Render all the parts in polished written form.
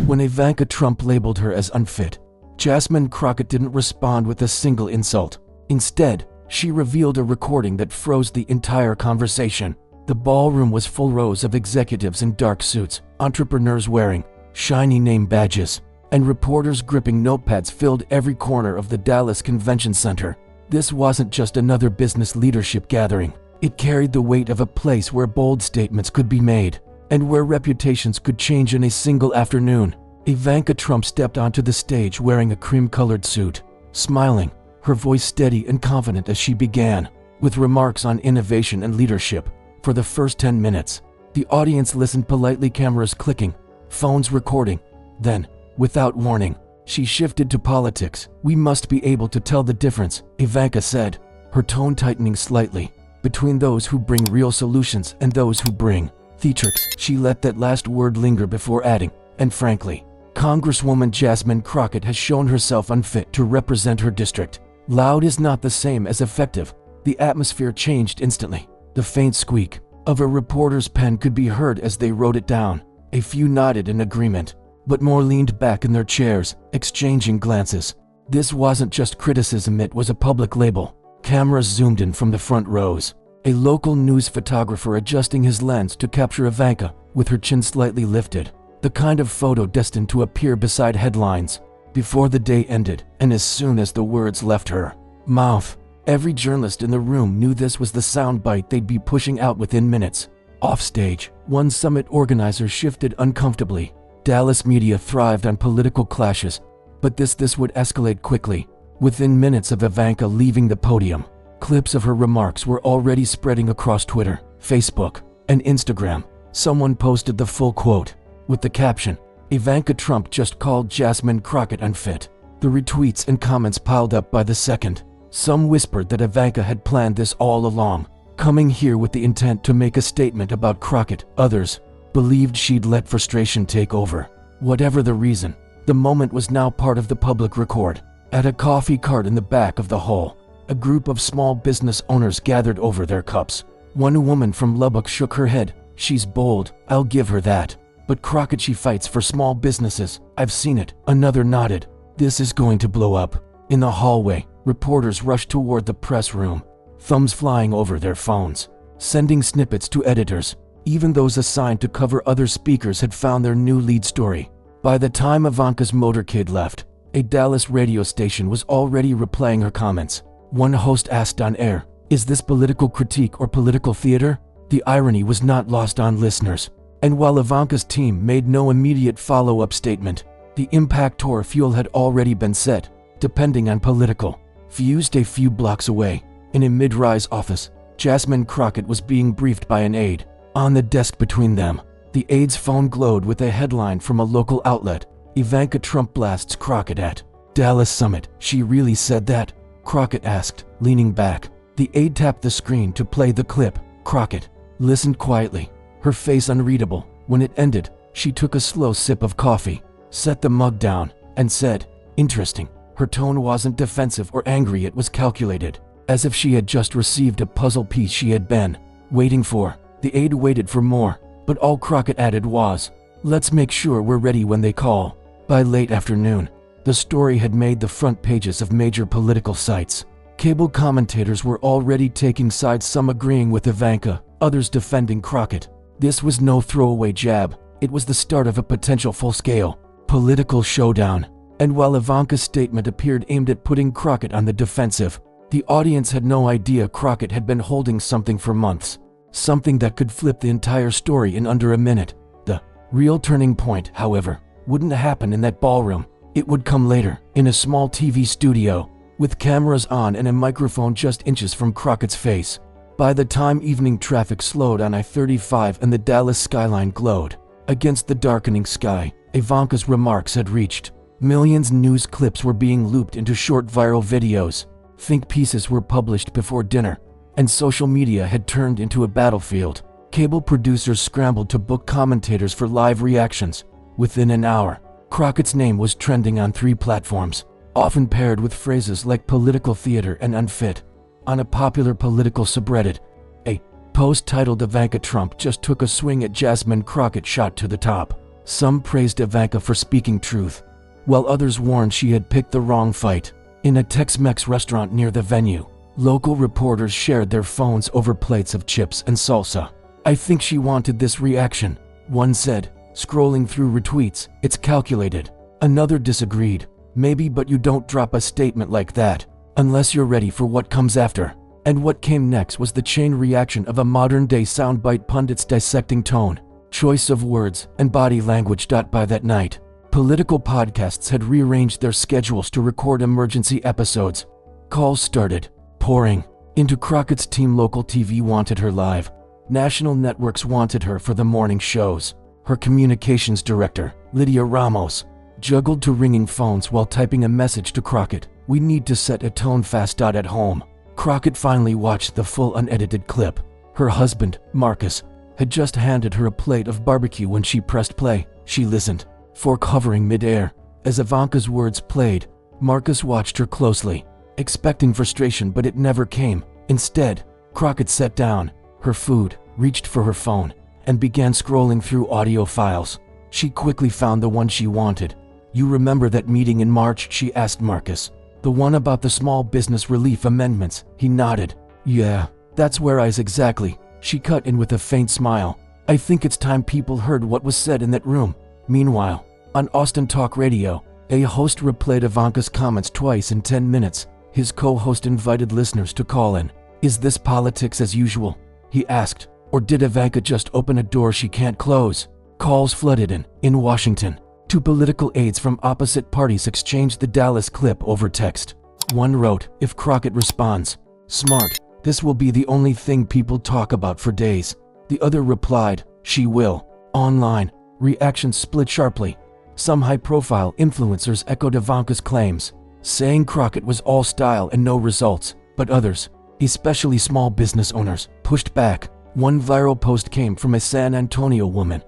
When Ivanka Trump labeled her as unfit, Jasmine Crockett didn't respond with a single insult. Instead, she revealed a recording that froze the entire conversation. The ballroom was full rows of executives in dark suits, entrepreneurs wearing shiny name badges, and reporters gripping notepads filled every corner of the Dallas Convention Center. This wasn't just another business leadership gathering. It carried the weight of a place where bold statements could be made, and where reputations could change in a single afternoon. Ivanka Trump stepped onto the stage wearing a cream-colored suit, smiling, her voice steady and confident as she began, with remarks on innovation and leadership. For the first 10 minutes, the audience listened politely, cameras clicking, phones recording. Then, without warning, she shifted to politics. "We must be able to tell the difference," Ivanka said, her tone tightening slightly, "between those who bring real solutions and those who bring theatrics." She let that last word linger before adding, "And frankly, Congresswoman Jasmine Crockett has shown herself unfit to represent her district." Loud is not the same as effective. The atmosphere changed instantly. The faint squeak of a reporter's pen could be heard as they wrote it down. A few nodded in agreement, but more leaned back in their chairs, exchanging glances. This wasn't just criticism, it was a public label. Cameras zoomed in from the front rows. A local news photographer adjusting his lens to capture Ivanka, with her chin slightly lifted. The kind of photo destined to appear beside headlines before the day ended, and as soon as the words left her mouth, every journalist in the room knew this was the soundbite they'd be pushing out within minutes. Offstage, one summit organizer shifted uncomfortably. Dallas media thrived on political clashes, but this would escalate quickly. Within minutes of Ivanka leaving the podium, clips of her remarks were already spreading across Twitter, Facebook, and Instagram. Someone posted the full quote, with the caption, "Ivanka Trump just called Jasmine Crockett unfit." The retweets and comments piled up by the second. Some whispered that Ivanka had planned this all along, coming here with the intent to make a statement about Crockett. Others believed she'd let frustration take over. Whatever the reason, the moment was now part of the public record. At a coffee cart in the back of the hall, a group of small business owners gathered over their cups. One woman from Lubbock shook her head. "She's bold, I'll give her that. But Crockett, she fights for small businesses. I've seen it." Another nodded. "This is going to blow up." In the hallway, reporters rushed toward the press room, thumbs flying over their phones, sending snippets to editors. Even those assigned to cover other speakers had found their new lead story. By the time Ivanka's motorcade left, a Dallas radio station was already replaying her comments. One host asked on air, "Is this political critique or political theater?" The irony was not lost on listeners. And while Ivanka's team made no immediate follow-up statement, the impact tour fuel had already been set, depending on political. Fused a few blocks away, in a mid-rise office, Jasmine Crockett was being briefed by an aide. On the desk between them, the aide's phone glowed with a headline from a local outlet. "Ivanka Trump blasts Crockett at Dallas Summit." "She really said that?" Crockett asked, leaning back. The aide tapped the screen to play the clip. Crockett listened quietly, her face unreadable. When it ended, she took a slow sip of coffee, set the mug down, and said, "Interesting." Her tone wasn't defensive or angry, it was calculated, as if she had just received a puzzle piece she had been waiting for. The aide waited for more, but all Crockett added was, "Let's make sure we're ready when they call." By late afternoon, the story had made the front pages of major political sites. Cable commentators were already taking sides, some agreeing with Ivanka, others defending Crockett. This was no throwaway jab, it was the start of a potential full-scale political showdown. And while Ivanka's statement appeared aimed at putting Crockett on the defensive, the audience had no idea Crockett had been holding something for months. Something that could flip the entire story in under a minute. The real turning point, however, wouldn't happen in that ballroom. It would come later, in a small TV studio, with cameras on and a microphone just inches from Crockett's face. By the time evening traffic slowed on I-35 and the Dallas skyline glowed against the darkening sky, Ivanka's remarks had reached millions. News clips were being looped into short viral videos. Think pieces were published before dinner, and social media had turned into a battlefield. Cable producers scrambled to book commentators for live reactions. Within an hour, Crockett's name was trending on 3 platforms, often paired with phrases like political theater and unfit. On a popular political subreddit, a post titled "Ivanka Trump just took a swing at Jasmine Crockett" shot to the top. Some praised Ivanka for speaking truth, while others warned she had picked the wrong fight. In a Tex-Mex restaurant near the venue, local reporters shared their phones over plates of chips and salsa. "I think she wanted this reaction," one said, scrolling through retweets. "It's calculated." Another disagreed. "Maybe, but you don't drop a statement like that unless you're ready for what comes after." And what came next was the chain reaction of a modern-day soundbite pundits dissecting tone, choice of words, and body language. By that night, political podcasts had rearranged their schedules to record emergency episodes. Calls started pouring into Crockett's team. Local TV wanted her live. National networks wanted her for the morning shows. Her communications director, Lydia Ramos, juggled two ringing phones while typing a message to Crockett. "We need to set a tone fast. At home." Crockett finally watched the full unedited clip. Her husband, Marcus, had just handed her a plate of barbecue when she pressed play. She listened, fork hovering mid-air. As Ivanka's words played, Marcus watched her closely, expecting frustration, but it never came. Instead, Crockett sat down, her food, reached for her phone, and began scrolling through audio files. She quickly found the one she wanted. "You remember that meeting in March?" she asked Marcus. "The one about the small business relief amendments?" He nodded. "Yeah, that's where I was exactly." She cut in with a faint smile. "I think it's time people heard what was said in that room." Meanwhile, on Austin Talk Radio, a host replayed Ivanka's comments twice in 10 minutes. His co-host invited listeners to call in. "Is this politics as usual?" he asked. "Or did Ivanka just open a door she can't close?" Calls flooded in. In Washington, two political aides from opposite parties exchanged the Dallas clip over text. One wrote, "If Crockett responds, smart, this will be the only thing people talk about for days." The other replied, "She will." Online, reactions split sharply. Some high-profile influencers echoed Ivanka's claims, saying Crockett was all style and no results, but others, especially small business owners, pushed back. One viral post came from a San Antonio woman.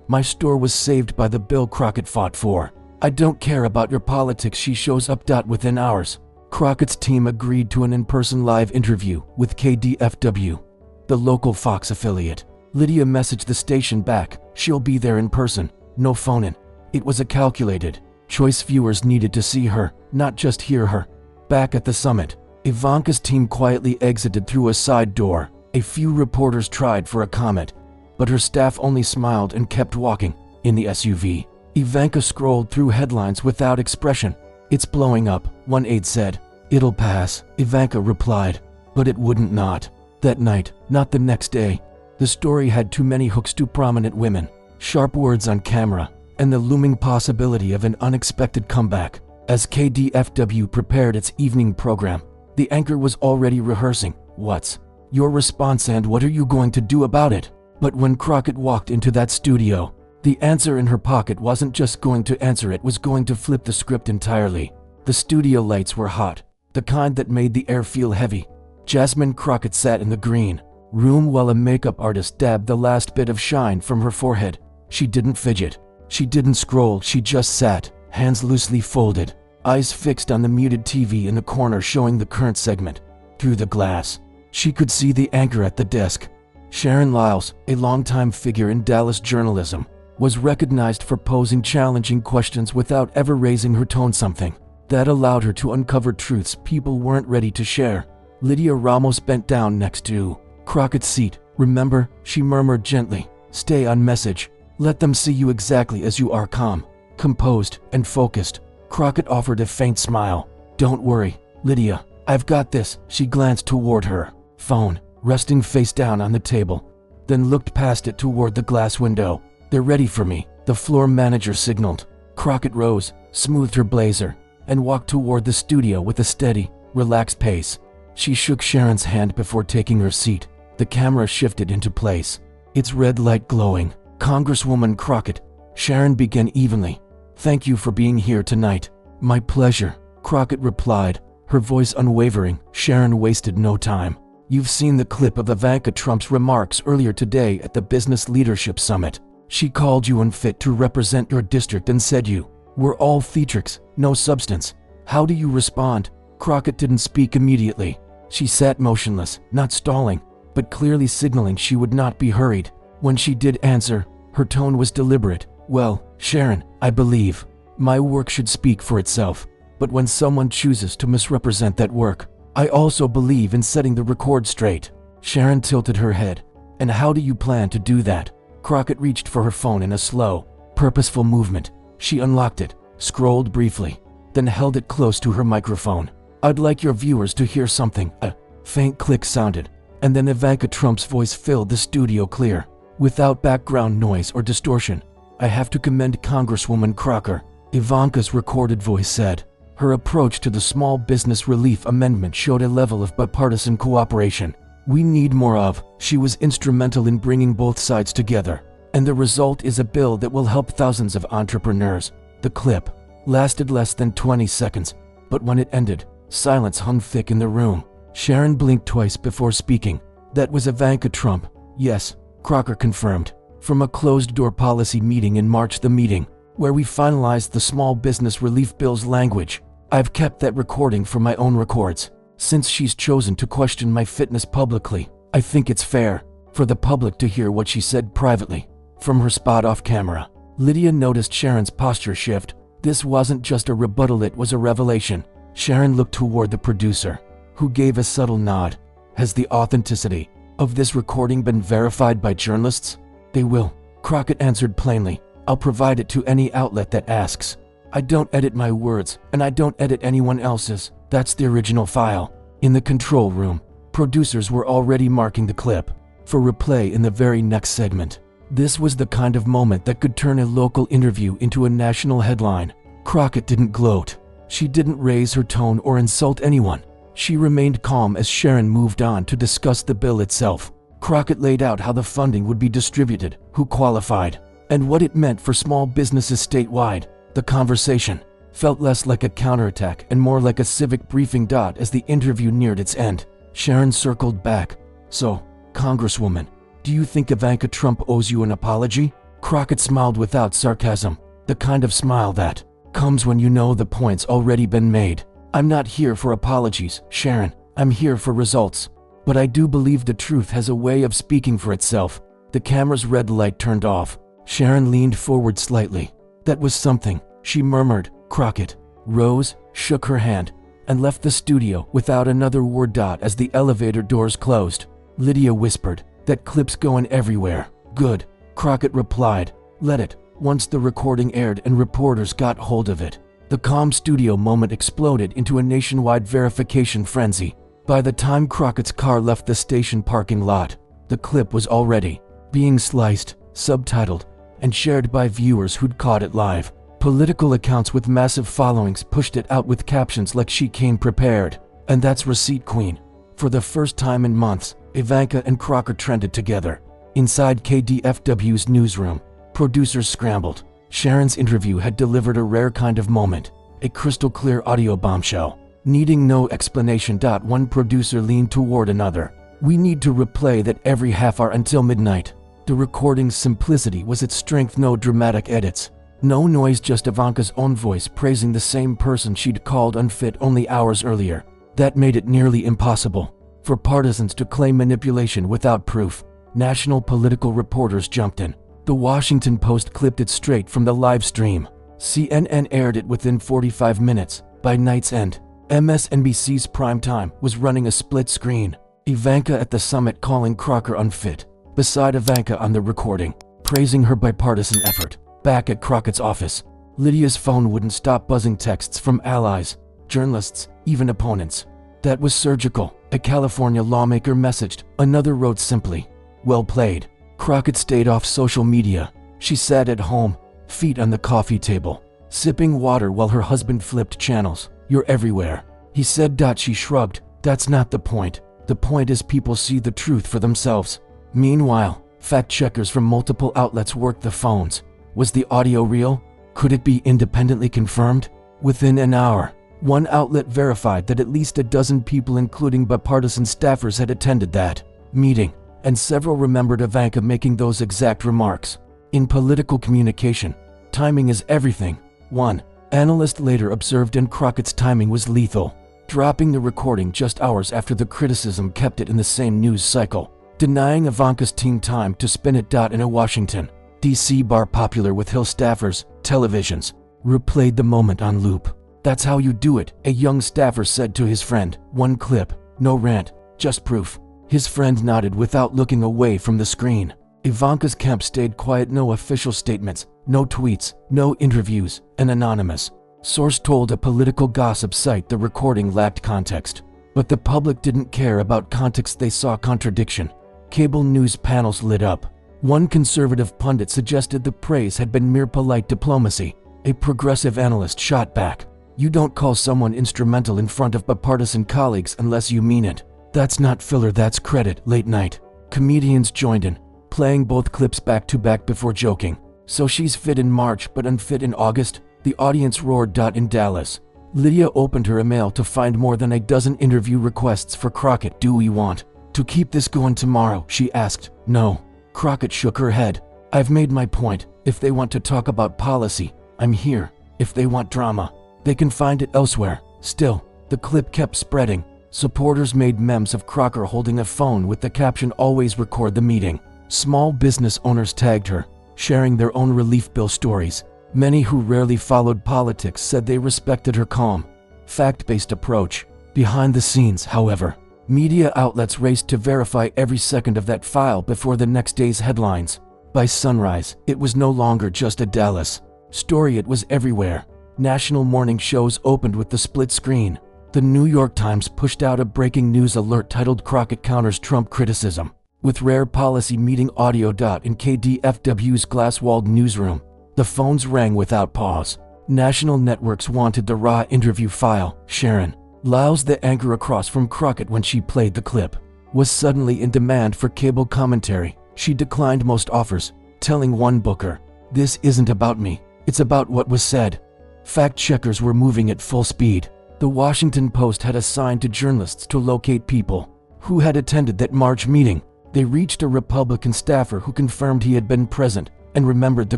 "My store was saved by the bill Crockett fought for. I don't care about your politics." She shows up. Within hours, Crockett's team agreed to an in-person live interview with KDFW, the local Fox affiliate. Lydia messaged the station back, "She'll be there in person, no phone-in." It was a calculated choice. Viewers needed to see her, not just hear her. Back at the summit, Ivanka's team quietly exited through a side door. A few reporters tried for a comment, but her staff only smiled and kept walking. In the SUV, Ivanka scrolled through headlines without expression. "It's blowing up," one aide said. "It'll pass," Ivanka replied. But it wouldn't. Not that night, not the next day. The story had too many hooks, too prominent women, sharp words on camera, and the looming possibility of an unexpected comeback. As KDFW prepared its evening program, the anchor was already rehearsing. "What's your response and what are you going to do about it?" But when Crockett walked into that studio, the answer in her pocket wasn't just going to answer, it was going to flip the script entirely. The studio lights were hot, the kind that made the air feel heavy. Jasmine Crockett sat in the green room while a makeup artist dabbed the last bit of shine from her forehead. She didn't fidget. She didn't scroll. She just sat, hands loosely folded, eyes fixed on the muted TV in the corner showing the current segment. Through the glass, she could see the anchor at the desk. Sharon Lyles, a longtime figure in Dallas journalism, was recognized for posing challenging questions without ever raising her tone, something that allowed her to uncover truths people weren't ready to share. Lydia Ramos bent down next to Crockett's seat. "Remember," she murmured gently, "stay on message. Let them see you exactly as you are, calm, composed, and focused." Crockett offered a faint smile. "Don't worry, Lydia, I've got this." She glanced toward her phone, resting face down on the table, then looked past it toward the glass window. "They're ready for me," the floor manager signaled. Crockett rose, smoothed her blazer, and walked toward the studio with a steady, relaxed pace. She shook Sharon's hand before taking her seat. The camera shifted into place, its red light glowing. "Congresswoman Crockett," Sharon began evenly, "thank you for being here tonight." "My pleasure," Crockett replied, her voice unwavering. Sharon wasted no time. "You've seen the clip of Ivanka Trump's remarks earlier today at the Business Leadership Summit. She called you unfit to represent your district and said you were all theatrics, no substance. How do you respond?" Crockett didn't speak immediately. She sat motionless, not stalling, but clearly signaling she would not be hurried. When she did answer, her tone was deliberate. Well, Sharon, I believe my work should speak for itself, but when someone chooses to misrepresent that work, I also believe in setting the record straight. Sharon tilted her head. And how do you plan to do that? Crockett reached for her phone in a slow, purposeful movement. She unlocked it, scrolled briefly, then held it close to her microphone. I'd like your viewers to hear something. A faint click sounded, and then Ivanka Trump's voice filled the studio clear, without background noise or distortion. I have to commend Congresswoman Crocker, Ivanka's recorded voice said. Her approach to the Small Business Relief Amendment showed a level of bipartisan cooperation we need more of. She was instrumental in bringing both sides together, and the result is a bill that will help thousands of entrepreneurs. The clip lasted less than 20 seconds, but when it ended, silence hung thick in the room. Sharon blinked twice before speaking. That was Ivanka Trump. Yes, Crocker confirmed. From a closed-door policy meeting in March, the meeting where we finalized the small business relief bill's language. I've kept that recording for my own records. Since she's chosen to question my fitness publicly, I think it's fair for the public to hear what she said privately. From her spot off camera, Lydia noticed Sharon's posture shift. This wasn't just a rebuttal, it was a revelation. Sharon looked toward the producer, who gave a subtle nod. Has the authenticity of this recording been verified by journalists? They will, Crockett answered plainly. I'll provide it to any outlet that asks. I don't edit my words, and I don't edit anyone else's. That's the original file. In the control room, producers were already marking the clip for replay in the very next segment. This was the kind of moment that could turn a local interview into a national headline. Crockett didn't gloat. She didn't raise her tone or insult anyone. She remained calm as Sharon moved on to discuss the bill itself. Crockett laid out how the funding would be distributed, who qualified, and what it meant for small businesses statewide. The conversation felt less like a counterattack and more like a civic briefing. As the interview neared its end, Sharon circled back. So, Congresswoman, do you think Ivanka Trump owes you an apology? Crockett smiled without sarcasm, the kind of smile that comes when you know the point's already been made. I'm not here for apologies, Sharon. I'm here for results. But I do believe the truth has a way of speaking for itself. The camera's red light turned off. Sharon leaned forward slightly. That was something, she murmured. Crockett rose, shook her hand, and left the studio without another word. As the elevator doors closed, Lydia whispered, that clip's going everywhere. Good, Crockett replied. Let it. Once the recording aired and reporters got hold of it, the calm studio moment exploded into a nationwide verification frenzy. By the time Crockett's car left the station parking lot, the clip was already being sliced, subtitled, and shared by viewers who'd caught it live. Political accounts with massive followings pushed it out with captions like "She came prepared," and "That's Receipt Queen." For the first time in months, Ivanka and Crocker trended together. Inside KDFW's newsroom, producers scrambled. Sharon's interview had delivered a rare kind of moment, a crystal-clear audio bombshell, needing no explanation. One producer leaned toward another. We need to replay that every half hour until midnight. The recording's simplicity was its strength, no dramatic edits. No noise, just Ivanka's own voice praising the same person she'd called unfit only hours earlier. That made it nearly impossible for partisans to claim manipulation without proof. National political reporters jumped in. The Washington Post clipped it straight from the live stream. CNN aired it within 45 minutes. By night's end, MSNBC's primetime was running a split screen. Ivanka at the summit calling Crocker unfit, beside Ivanka on the recording, praising her bipartisan effort. Back at Crockett's office, Lydia's phone wouldn't stop buzzing, texts from allies, journalists, even opponents. That was surgical, a California lawmaker messaged. Another wrote simply, "Well played." Crockett stayed off social media. She sat at home, feet on the coffee table, sipping water while her husband flipped channels. "You're everywhere," he said. She shrugged. "That's not the point. The point is people see the truth for themselves." Meanwhile, fact checkers from multiple outlets worked the phones. Was the audio real? Could it be independently confirmed? Within an hour, one outlet verified that at least a dozen people, including bipartisan staffers, had attended that meeting, and several remembered Ivanka making those exact remarks. In political communication, timing is everything. One analyst later observed, and Crockett's timing was lethal. Dropping the recording just hours after the criticism kept it in the same news cycle, denying Ivanka's team time to spin it. In a Washington DC bar popular with Hill staffers, televisions, replayed the moment on loop. "That's how you do it," a young staffer said to his friend. "One clip, no rant, just proof." His friend nodded without looking away from the screen. Ivanka's camp stayed quiet, no official statements, no tweets, no interviews, an anonymous source told a political gossip site the recording lacked context. But the public didn't care about context, they saw contradiction. Cable news panels lit up. One conservative pundit suggested the praise had been mere polite diplomacy. A progressive analyst shot back, "You don't call someone instrumental in front of bipartisan colleagues unless you mean it. That's not filler, that's credit." Late night, comedians joined in, playing both clips back to back before joking. "So she's fit in March but unfit in August?" The audience roared. In Dallas, Lydia opened her email to find more than a dozen interview requests for Crockett. "Do we want to keep this going tomorrow?" she asked. "No." Crockett shook her head. "I've made my point. If they want to talk about policy, I'm here. If they want drama, they can find it elsewhere." Still, the clip kept spreading. Supporters made memes of Crocker holding a phone with the caption, "Always record the meeting." Small business owners tagged her, sharing their own relief bill stories. Many who rarely followed politics said they respected her calm, fact-based approach. Behind the scenes, however, media outlets raced to verify every second of that file before the next day's headlines. By sunrise, it was no longer just a Dallas story, it was everywhere. National morning shows opened with the split screen. The New York Times pushed out a breaking news alert titled "Crockett Counters Trump Criticism," with rare policy meeting audio. In KDFW's glass-walled newsroom, the phones rang without pause. National networks wanted the raw interview file. Sharon Lyles, the anchor across from Crockett when she played the clip, was suddenly in demand for cable commentary. She declined most offers, telling one booker, "This isn't about me, it's about what was said." Fact-checkers were moving at full speed. The Washington Post had assigned to journalists to locate people who had attended that March meeting. They reached a Republican staffer who confirmed he had been present and remembered the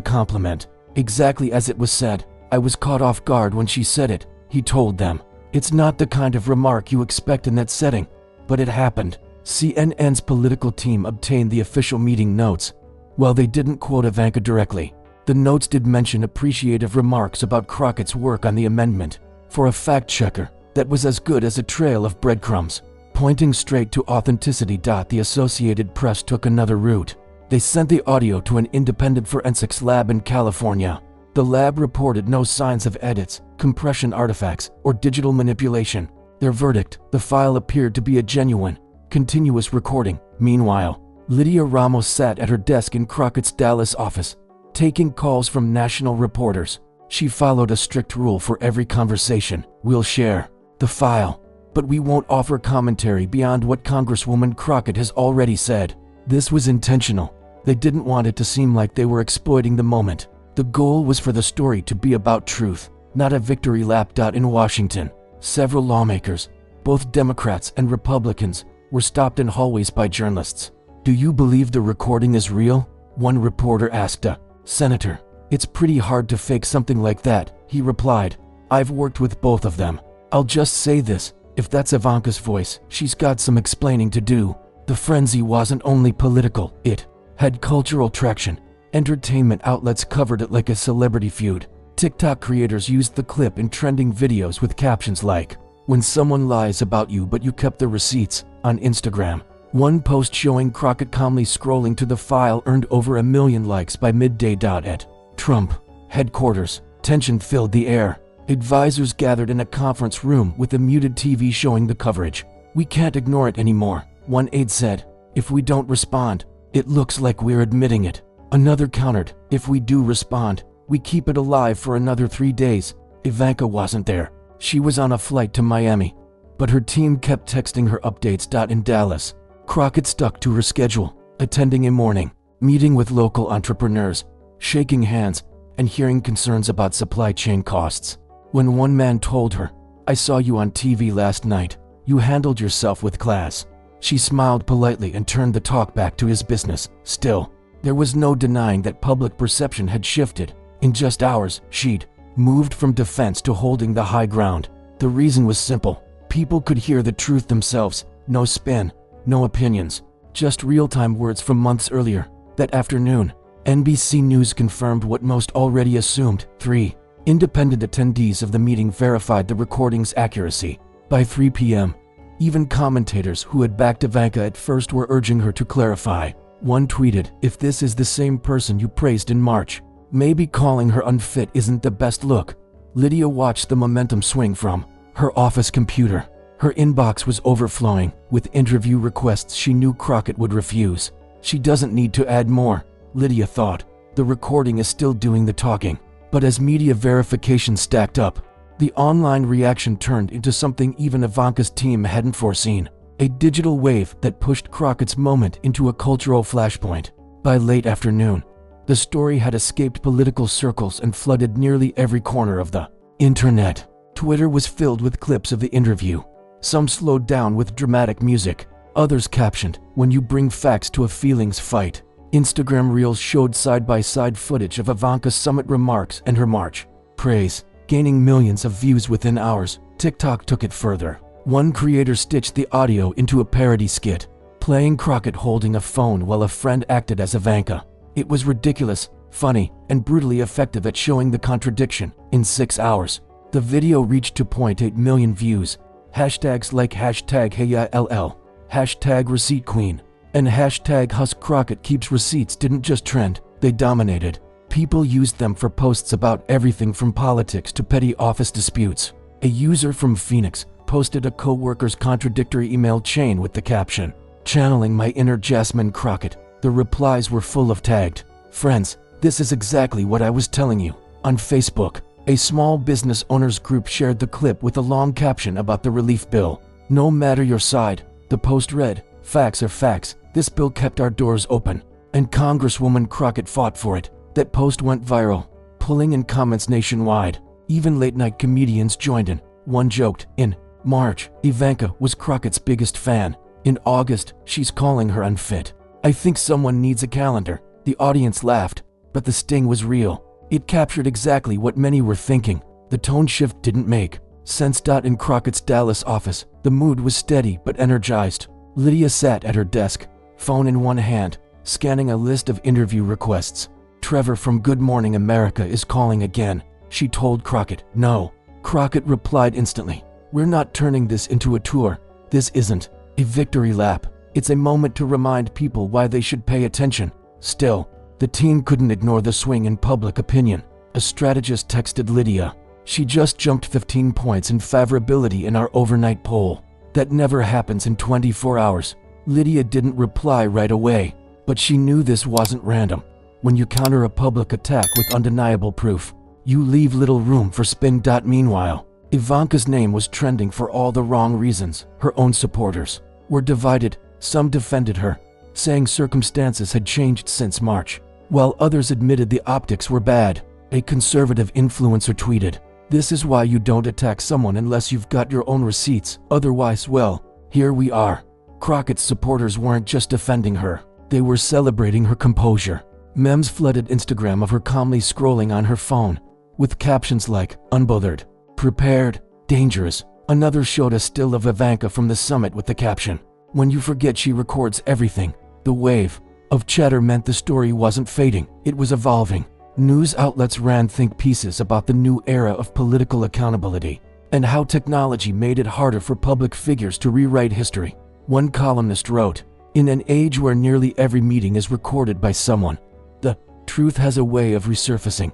compliment exactly as it was said. "I was caught off guard when she said it," he told them. "It's not the kind of remark you expect in that setting, but it happened." CNN's political team obtained the official meeting notes. While they didn't quote Ivanka directly, the notes did mention appreciative remarks about Crockett's work on the amendment. For a fact-checker, that was as good as a trail of breadcrumbs, pointing straight to authenticity. The Associated Press took another route. They sent the audio to an independent forensics lab in California. The lab reported no signs of edits, compression artifacts, or digital manipulation. Their verdict: the file appeared to be a genuine, continuous recording. Meanwhile, Lydia Ramos sat at her desk in Crockett's Dallas office, taking calls from national reporters. She followed a strict rule for every conversation: "We'll share the file, but we won't offer commentary beyond what Congresswoman Crockett has already said." This was intentional. They didn't want it to seem like they were exploiting the moment. The goal was for the story to be about truth, not a victory lap. In Washington, several lawmakers, both Democrats and Republicans, were stopped in hallways by journalists. "Do you believe the recording is real?" one reporter asked a senator. "It's pretty hard to fake something like that," he replied. "I've worked with both of them. I'll just say this, if that's Ivanka's voice, she's got some explaining to do." The frenzy wasn't only political, it had cultural traction. Entertainment outlets covered it like a celebrity feud. TikTok creators used the clip in trending videos with captions like, "When someone lies about you but you kept the receipts." On Instagram, one post showing Crockett calmly scrolling to the file earned over 1 million likes by midday. At Trump headquarters, tension filled the air. Advisors gathered in a conference room with a muted TV showing the coverage. "We can't ignore it anymore," one aide said. "If we don't respond, it looks like we're admitting it." Another countered, "If we do respond, we keep it alive for another 3 days." Ivanka wasn't there. She was on a flight to Miami, but her team kept texting her updates. In Dallas, Crockett stuck to her schedule, attending a morning meeting with local entrepreneurs, shaking hands, and hearing concerns about supply chain costs. When one man told her, "I saw you on TV last night. You handled yourself with class," she smiled politely and turned the talk back to his business. Still, there was no denying that public perception had shifted. In just hours, she'd moved from defense to holding the high ground. The reason was simple. People could hear the truth themselves. No spin, no opinions, just real-time words from months earlier. That afternoon, NBC News confirmed what most already assumed. 3. Independent attendees of the meeting verified the recording's accuracy. By 3 p.m., even commentators who had backed Ivanka at first were urging her to clarify. One tweeted, "If this is the same person you praised in March, maybe calling her unfit isn't the best look." Lydia watched the momentum swing from her office computer. Her inbox was overflowing with interview requests she knew Crockett would refuse. She doesn't need to add more, Lydia thought. The recording is still doing the talking. But as media verification stacked up, the online reaction turned into something even Ivanka's team hadn't foreseen. A digital wave that pushed Crockett's moment into a cultural flashpoint. By late afternoon, the story had escaped political circles and flooded nearly every corner of the internet. Twitter was filled with clips of the interview. Some slowed down with dramatic music. Others captioned, "When you bring facts to a feelings fight." Instagram Reels showed side-by-side footage of Ivanka's summit remarks and her March praise, gaining millions of views within hours. TikTok took it further. One creator stitched the audio into a parody skit, playing Crockett holding a phone while a friend acted as Ivanka. It was ridiculous, funny, and brutally effective at showing the contradiction. In 6 hours, the video reached 2.8 million views. Hashtags like #HeyILL, #ReceiptQueen, and #HusCrockettKeepsReceipts didn't just trend, they dominated. People used them for posts about everything from politics to petty office disputes. A user from Phoenix posted a co-worker's contradictory email chain with the caption, "Channeling my inner Jasmine Crockett." The replies were full of tagged, "Friends, this is exactly what I was telling you." On Facebook, a small business owners group shared the clip with a long caption about the relief bill. "No matter your side," the post read, "Facts are facts. This bill kept our doors open, and Congresswoman Crockett fought for it." That post went viral, pulling in comments nationwide. Even late-night comedians joined in. One joked, "In March, Ivanka was Crockett's biggest fan. In August, she's calling her unfit. I think someone needs a calendar." The audience laughed, but the sting was real. It captured exactly what many were thinking. The tone shift didn't make sense. In Crockett's Dallas office, the mood was steady but energized. Lydia sat at her desk, phone in one hand, scanning a list of interview requests. "Trevor from Good Morning America is calling again," she told Crockett. "No." Crockett replied instantly, "We're not turning this into a tour. This isn't a victory lap. It's a moment to remind people why they should pay attention." Still, the team couldn't ignore the swing in public opinion. A strategist texted Lydia, "She just jumped 15 points in favorability in our overnight poll. That never happens in 24 hours. Lydia didn't reply right away, but she knew this wasn't random. When you counter a public attack with undeniable proof, you leave little room for spin. Meanwhile, Ivanka's name was trending for all the wrong reasons. Her own supporters were divided. Some defended her, saying circumstances had changed since March, while others admitted the optics were bad. A conservative influencer tweeted, "This is why you don't attack someone unless you've got your own receipts. Otherwise, well, here we are." Crockett's supporters weren't just defending her, they were celebrating her composure. Memes flooded Instagram of her calmly scrolling on her phone, with captions like, "Unbothered," "Prepared," "Dangerous." Another showed a still of Ivanka from the summit with the caption, "When you forget she records everything." The wave of chatter meant the story wasn't fading, it was evolving. News outlets ran think pieces about the new era of political accountability, and how technology made it harder for public figures to rewrite history. One columnist wrote, "In an age where nearly every meeting is recorded by someone, the truth has a way of resurfacing,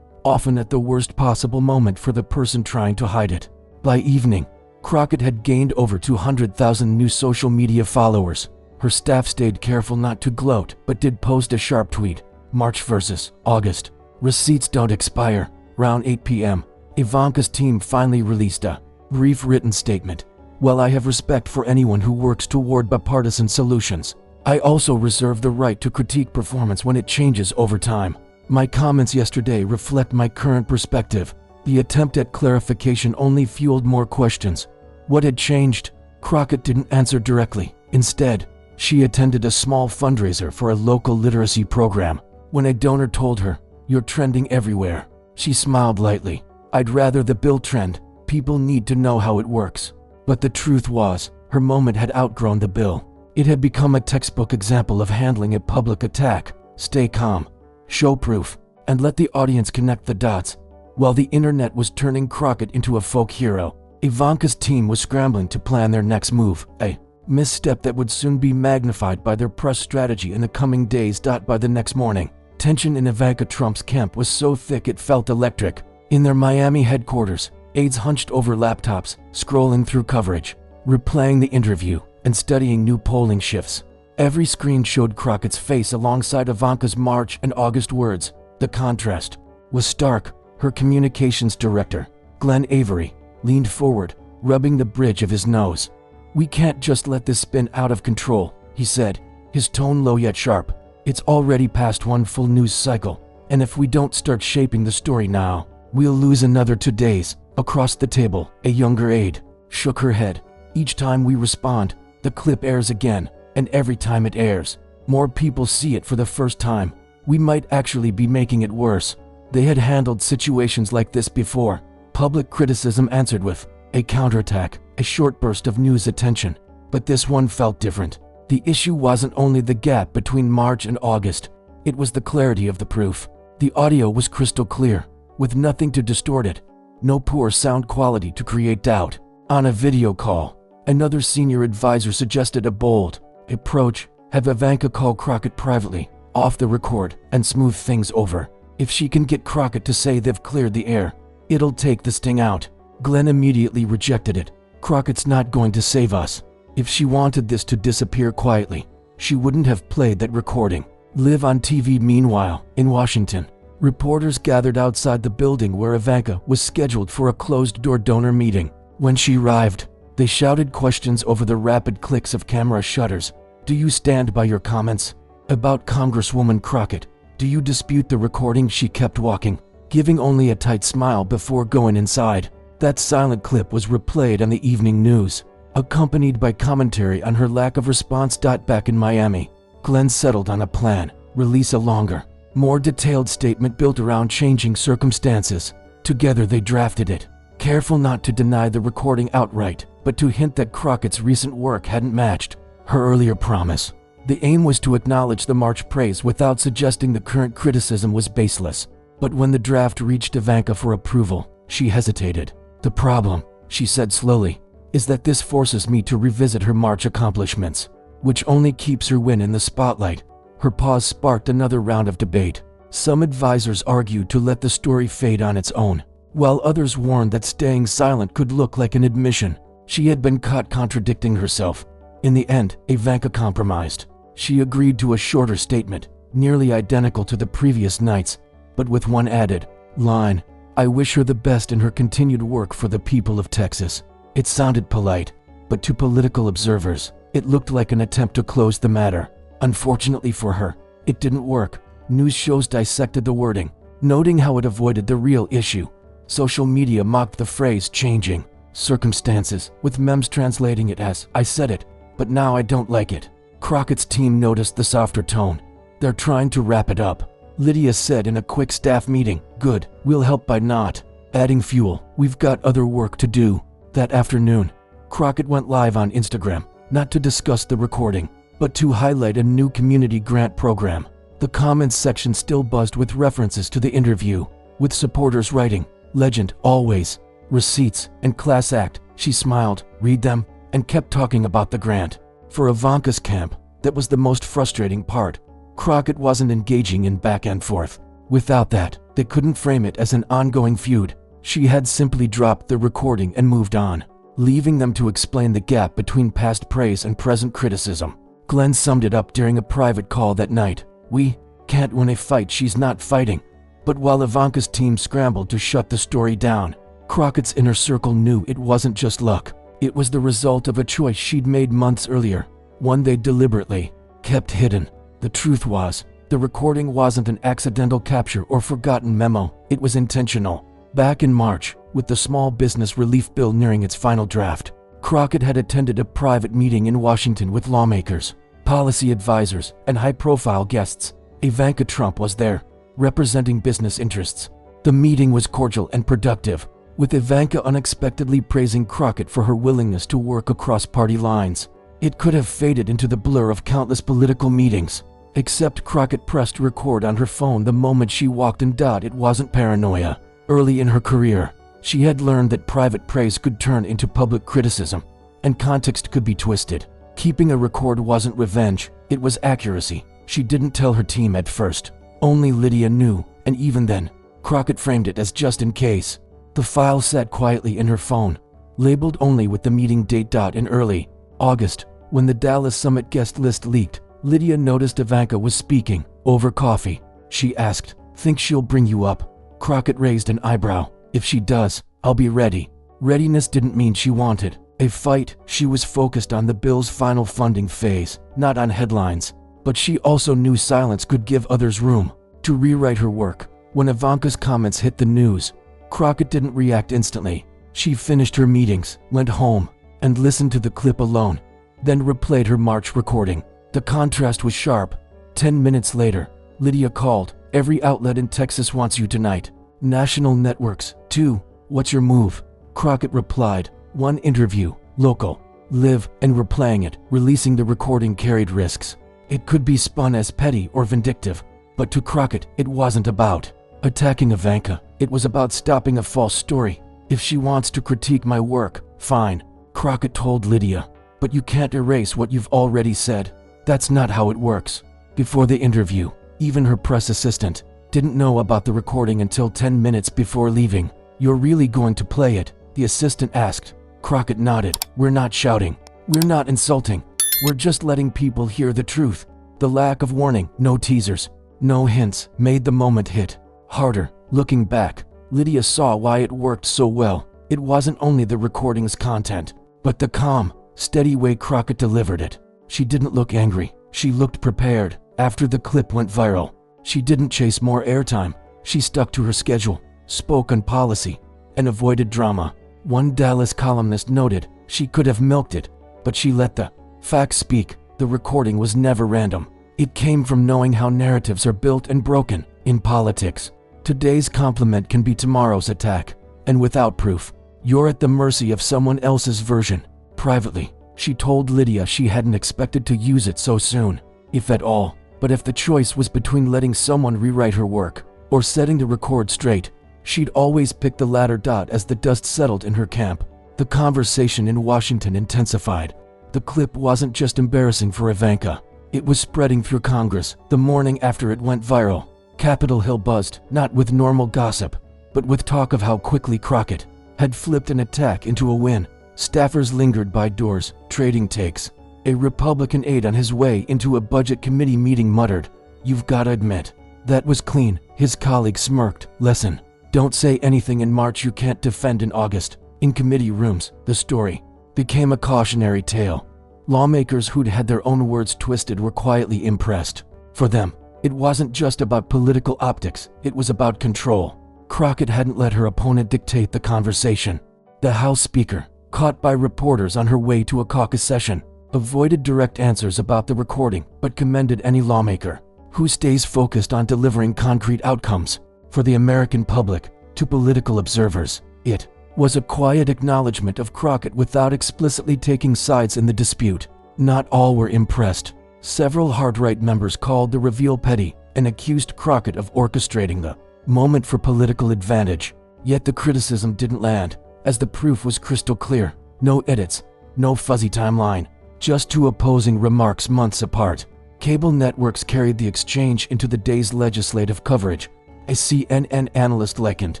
often at the worst possible moment for the person trying to hide it." By evening, Crockett had gained over 200,000 new social media followers. Her staff stayed careful not to gloat, but did post a sharp tweet, "March versus August. Receipts don't expire." Around 8 p.m., Ivanka's team finally released a brief written statement. "While I have respect for anyone who works toward bipartisan solutions, I also reserve the right to critique performance when it changes over time. My comments yesterday reflect my current perspective." The attempt at clarification only fueled more questions. What had changed? Crockett didn't answer directly. Instead, she attended a small fundraiser for a local literacy program. When a donor told her, "You're trending everywhere," she smiled lightly. "I'd rather the bill trend. People need to know how it works." But the truth was, her moment had outgrown the bill. It had become a textbook example of handling a public attack. "Stay calm," show proof, and let the audience connect the dots. While the internet was turning Crockett into a folk hero, Ivanka's team was scrambling to plan their next move, a misstep that would soon be magnified by their press strategy in the coming days. By the next morning, tension in Ivanka Trump's camp was so thick it felt electric. In their Miami headquarters, aides hunched over laptops, scrolling through coverage, replaying the interview, and studying new polling shifts. Every screen showed Crockett's face alongside Ivanka's March and August words. The contrast was stark. Her communications director, Glenn Avery, leaned forward, rubbing the bridge of his nose. "We can't just let this spin out of control," he said, his tone low yet sharp. "It's already past one full news cycle, and if we don't start shaping the story now, we'll lose another 2 days." Across the table, a younger aide shook her head. "Each time we respond, the clip airs again, and every time it airs, more people see it for the first time. We might actually be making it worse." They had handled situations like this before. Public criticism answered with a counterattack, a short burst of news attention. But this one felt different. The issue wasn't only the gap between March and August, it was the clarity of the proof. The audio was crystal clear, with nothing to distort it, no poor sound quality to create doubt. On a video call, another senior advisor suggested a bold approach: have Ivanka call Crockett privately, off the record, and smooth things over. If she can get Crockett to say they've cleared the air, it'll take the sting out. Glenn immediately rejected it. "Crockett's not going to save us. If she wanted this to disappear quietly, she wouldn't have played that recording." Live on TV. Meanwhile, in Washington, reporters gathered outside the building where Ivanka was scheduled for a closed-door donor meeting. When she arrived, they shouted questions over the rapid clicks of camera shutters. "Do you stand by your comments about Congresswoman Crockett? Do you dispute the recording?" She kept walking, giving only a tight smile before going inside. That silent clip was replayed on the evening news, accompanied by commentary on her lack of response. Back in Miami, Glenn settled on a plan: release a longer, more detailed statement built around changing circumstances. Together they drafted it, careful not to deny the recording outright, but to hint that Crockett's recent work hadn't matched her earlier promise. The aim was to acknowledge the March praise without suggesting the current criticism was baseless. But when the draft reached Ivanka for approval, she hesitated. "The problem," she said slowly, "is that this forces me to revisit her March accomplishments, which only keeps her win in the spotlight." Her pause sparked another round of debate. Some advisors argued to let the story fade on its own, while others warned that staying silent could look like an admission. She had been caught contradicting herself. In the end, Ivanka compromised. She agreed to a shorter statement, nearly identical to the previous night's, but with one added line: "I wish her the best in her continued work for the people of Texas." It sounded polite, but to political observers, it looked like an attempt to close the matter. Unfortunately for her, it didn't work. News shows dissected the wording, noting how it avoided the real issue. Social media mocked the phrase "changing circumstances," with memes translating it as "I said it, but now I don't like it." Crockett's team noticed the softer tone. "They're trying to wrap it up," Lydia said in a quick staff meeting. "Good, we'll help by not adding fuel. We've got other work to do." That afternoon, Crockett went live on Instagram, not to discuss the recording, but to highlight a new community grant program. The comments section still buzzed with references to the interview, with supporters writing, "Legend, always," "Receipts," and "Class Act." She smiled, read them, and kept talking about the grant. For Ivanka's camp, that was the most frustrating part. Crockett wasn't engaging in back and forth. Without that, they couldn't frame it as an ongoing feud. She had simply dropped the recording and moved on, leaving them to explain the gap between past praise and present criticism. Glenn summed it up during a private call that night: "We can't win a fight she's not fighting." But while Ivanka's team scrambled to shut the story down, Crockett's inner circle knew it wasn't just luck. It was the result of a choice she'd made months earlier, one they deliberately kept hidden. The truth was, the recording wasn't an accidental capture or forgotten memo, it was intentional. Back in March, with the small business relief bill nearing its final draft, Crockett had attended a private meeting in Washington with lawmakers, policy advisors, and high-profile guests. Ivanka Trump was there, representing business interests. The meeting was cordial and productive, with Ivanka unexpectedly praising Crockett for her willingness to work across party lines. It could have faded into the blur of countless political meetings, Except Crockett pressed record on her phone the moment she walked in. It wasn't paranoia. Early in her career, she had learned that private praise could turn into public criticism, and context could be twisted. Keeping a record wasn't revenge, it was accuracy. She didn't tell her team at first. Only Lydia knew, and even then, Crockett framed it as just in case. The file sat quietly in her phone, labeled only with the meeting date. In early August, when the Dallas Summit guest list leaked, Lydia noticed Ivanka was speaking over coffee. She asked, "Think she'll bring you up?" Crockett raised an eyebrow. "If she does, I'll be ready." Readiness didn't mean she wanted a fight. She was focused on the bill's final funding phase, not on headlines. But she also knew silence could give others room to rewrite her work. When Ivanka's comments hit the news, Crockett didn't react instantly. She finished her meetings, went home, and listened to the clip alone, then replayed her March recording. The contrast was sharp. 10 minutes later, Lydia called. "Every outlet in Texas wants you tonight. National networks, too. What's your move?" Crockett replied, "One interview, local, live," and replaying it. Releasing the recording carried risks. It could be spun as petty or vindictive, but to Crockett, it wasn't about attacking Ivanka. It was about stopping a false story. "If she wants to critique my work, fine," Crockett told Lydia. "But you can't erase what you've already said. That's not how it works." Before the interview, even her press assistant didn't know about the recording until 10 minutes before leaving. "You're really going to play it?" the assistant asked. Crockett nodded. "We're not shouting. We're not insulting. We're just letting people hear the truth." The lack of warning, no teasers, no hints, made the moment hit harder. Looking back, Lydia saw why it worked so well. It wasn't only the recording's content, but the calm, steady way Crockett delivered it. She didn't look angry. She looked prepared. After the clip went viral, she didn't chase more airtime. She stuck to her schedule, spoke on policy, and avoided drama. One Dallas columnist noted she could have milked it, but she let the facts speak. The recording was never random. It came from knowing how narratives are built and broken. In politics, today's compliment can be tomorrow's attack, and without proof, you're at the mercy of someone else's version. Privately, she told Lydia she hadn't expected to use it so soon, if at all. But if the choice was between letting someone rewrite her work or setting the record straight, she'd always pick the latter. As the dust settled in her camp, the conversation in Washington intensified. The clip wasn't just embarrassing for Ivanka. It was spreading through Congress. The morning after it went viral, Capitol Hill buzzed, not with normal gossip, but with talk of how quickly Crockett had flipped an attack into a win. Staffers lingered by doors, trading takes. A Republican aide on his way into a budget committee meeting muttered, "You've got to admit, that was clean." His colleague smirked. "Listen, don't say anything in March you can't defend in August." In committee rooms, the story became a cautionary tale. Lawmakers who'd had their own words twisted were quietly impressed. For them, it wasn't just about political optics, it was about control. Crockett hadn't let her opponent dictate the conversation. The House Speaker, caught by reporters on her way to a caucus session, avoided direct answers about the recording but commended any lawmaker who stays focused on delivering concrete outcomes for the American public. To political observers, it was a quiet acknowledgement of Crockett without explicitly taking sides in the dispute. Not all were impressed. Several hard-right members called the reveal petty and accused Crockett of orchestrating the moment for political advantage. Yet the criticism didn't land, as the proof was crystal clear. No edits, no fuzzy timeline, just two opposing remarks months apart. Cable networks carried the exchange into the day's legislative coverage. A CNN analyst likened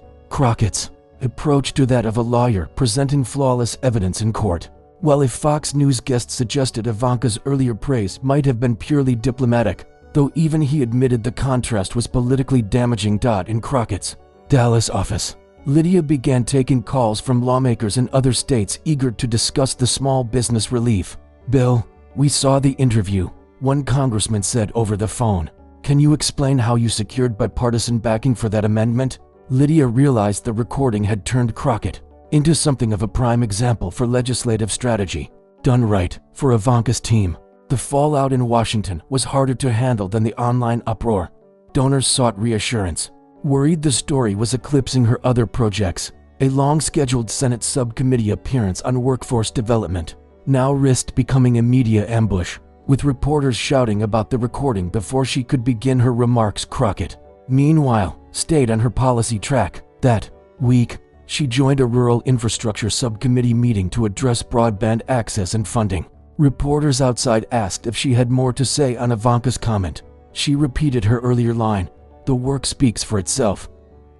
Crockett's approach to that of a lawyer presenting flawless evidence in court. While a Fox News guest suggested Ivanka's earlier praise might have been purely diplomatic, though even he admitted the contrast was politically damaging. In Crockett's Dallas office, Lydia began taking calls from lawmakers in other states eager to discuss the small business relief bill. "We saw the interview," one congressman said over the phone. "Can you explain how you secured bipartisan backing for that amendment?" Lydia realized the recording had turned Crockett into something of a prime example for legislative strategy. Done right, for Ivanka's team, the fallout in Washington was harder to handle than the online uproar. Donors sought reassurance, worried the story was eclipsing her other projects. A long-scheduled Senate subcommittee appearance on workforce development now risked becoming a media ambush. with reporters shouting about the recording before she could begin her remarks. Crockett, meanwhile, stayed on her policy track. That week, she joined a rural infrastructure subcommittee meeting to address broadband access and funding. Reporters outside asked if she had more to say on Ivanka's comment. She repeated her earlier line, "The work speaks for itself."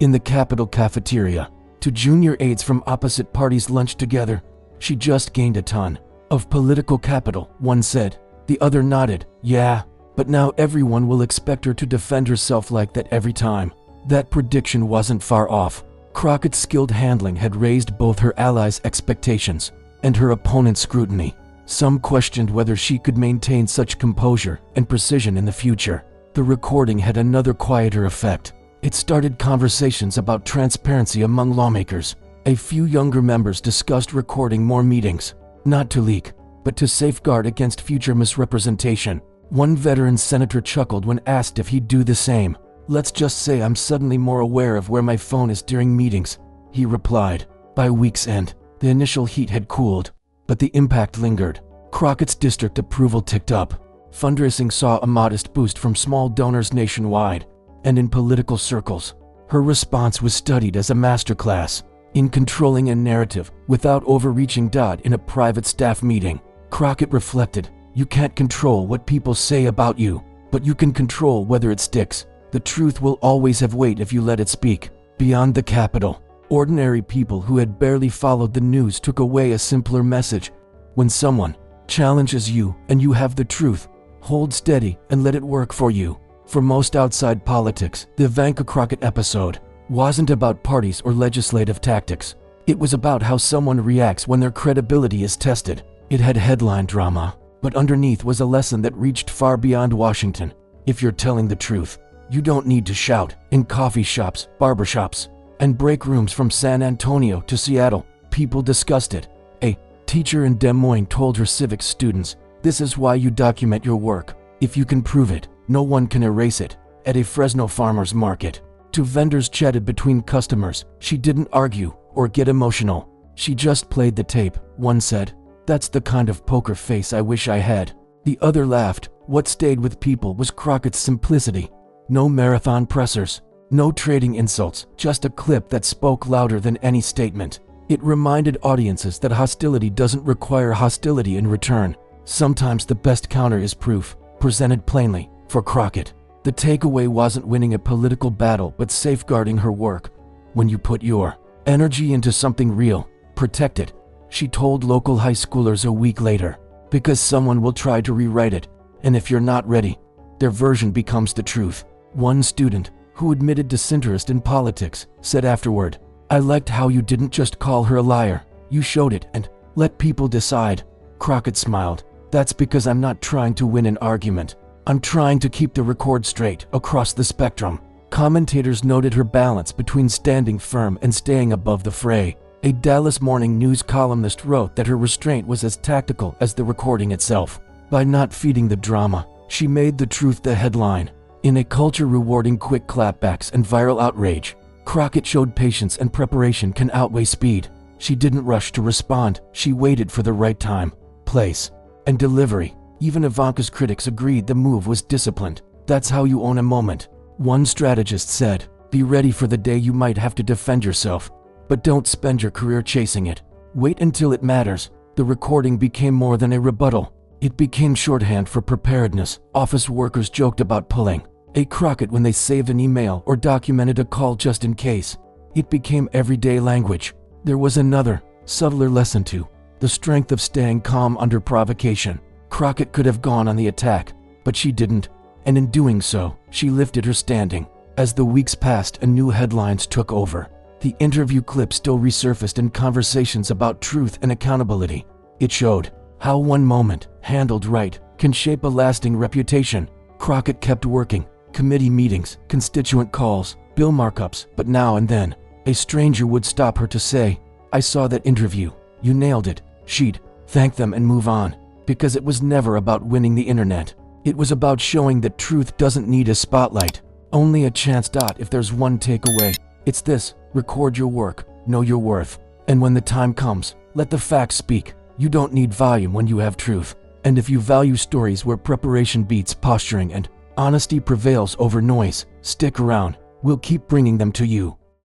In the Capitol cafeteria, two junior aides from opposite parties lunched together. "She just gained a ton of political capital," one said. The other nodded. "Yeah, but now everyone will expect her to defend herself like that every time." That prediction wasn't far off. Crockett's skilled handling had raised both her allies' expectations and her opponent's scrutiny. Some questioned whether she could maintain such composure and precision in the future. The recording had another quieter effect. It started conversations about transparency among lawmakers. A few younger members discussed recording more meetings, not to leak, but to safeguard against future misrepresentation. One veteran senator chuckled when asked if he'd do the same. "Let's just say I'm suddenly more aware of where my phone is during meetings," he replied. By week's end, the initial heat had cooled, but the impact lingered. Crockett's district approval ticked up. Fundraising saw a modest boost from small donors nationwide, and in political circles, her response was studied as a masterclass in controlling a narrative without overreaching. In a private staff meeting, Crockett reflected, "You can't control what people say about you, but you can control whether it sticks. The truth will always have weight if you let it speak." Beyond the Capitol, ordinary people who had barely followed the news took away a simpler message. When someone challenges you and you have the truth, hold steady and let it work for you. For most outside politics, the Ivanka Crockett episode wasn't about parties or legislative tactics. It was about how someone reacts when their credibility is tested. It had headline drama, but underneath was a lesson that reached far beyond Washington. If you're telling the truth, you don't need to shout in coffee shops, barbershops, and break rooms. From San Antonio to Seattle, people discussed it. A teacher in Des Moines told her civics students, "This is why you document your work. If you can prove it, no one can erase it." At a Fresno farmer's market, two vendors chatted between customers. She didn't argue or get emotional. She just played the tape. One said, "That's the kind of poker face I wish I had." The other laughed. What stayed with people was Crockett's simplicity. No marathon pressers, no trading insults, just a clip that spoke louder than any statement. It reminded audiences that hostility doesn't require hostility in return. Sometimes the best counter is proof, presented plainly. For Crockett, the takeaway wasn't winning a political battle but safeguarding her work. When you put your energy into something real, protect it, she told local high schoolers a week later. Because someone will try to rewrite it, and if you're not ready, their version becomes the truth. One student, who admitted disinterest in politics, said afterward, "I liked how you didn't just call her a liar. You showed it and let people decide." Crockett smiled. "That's because I'm not trying to win an argument. I'm trying to keep the record straight across the spectrum." Commentators noted her balance between standing firm and staying above the fray. A Dallas Morning News columnist wrote that her restraint was as tactical as the recording itself. By not feeding the drama, she made the truth the headline. In a culture rewarding quick clapbacks and viral outrage, Crockett showed patience and preparation can outweigh speed. She didn't rush to respond. She waited for the right time, place, and delivery. Even Ivanka's critics agreed the move was disciplined. That's how you own a moment. One strategist said, "Be ready for the day you might have to defend yourself, but don't spend your career chasing it. Wait until it matters." The recording became more than a rebuttal. It became shorthand for preparedness. Office workers joked about pulling a Crockett when they saved an email or documented a call just in case. It became everyday language. There was another, subtler lesson too: the strength of staying calm under provocation. Crockett could have gone on the attack, but she didn't, and in doing so, she lifted her standing. As the weeks passed and new headlines took over, the interview clip still resurfaced in conversations about truth and accountability. It showed how one moment, handled right, can shape a lasting reputation. Crockett kept working. Committee meetings, constituent calls, bill markups, but now and then, a stranger would stop her to say, "I saw that interview. You nailed it." She'd thank them and move on, because it was never about winning the internet. It was about showing that truth doesn't need a spotlight, only a chance. If there's one takeaway, it's this: record your work, know your worth, and when the time comes, let the facts speak. You don't need volume when you have truth. And if you value stories where preparation beats posturing and honesty prevails over noise, stick around. We'll keep bringing them to you.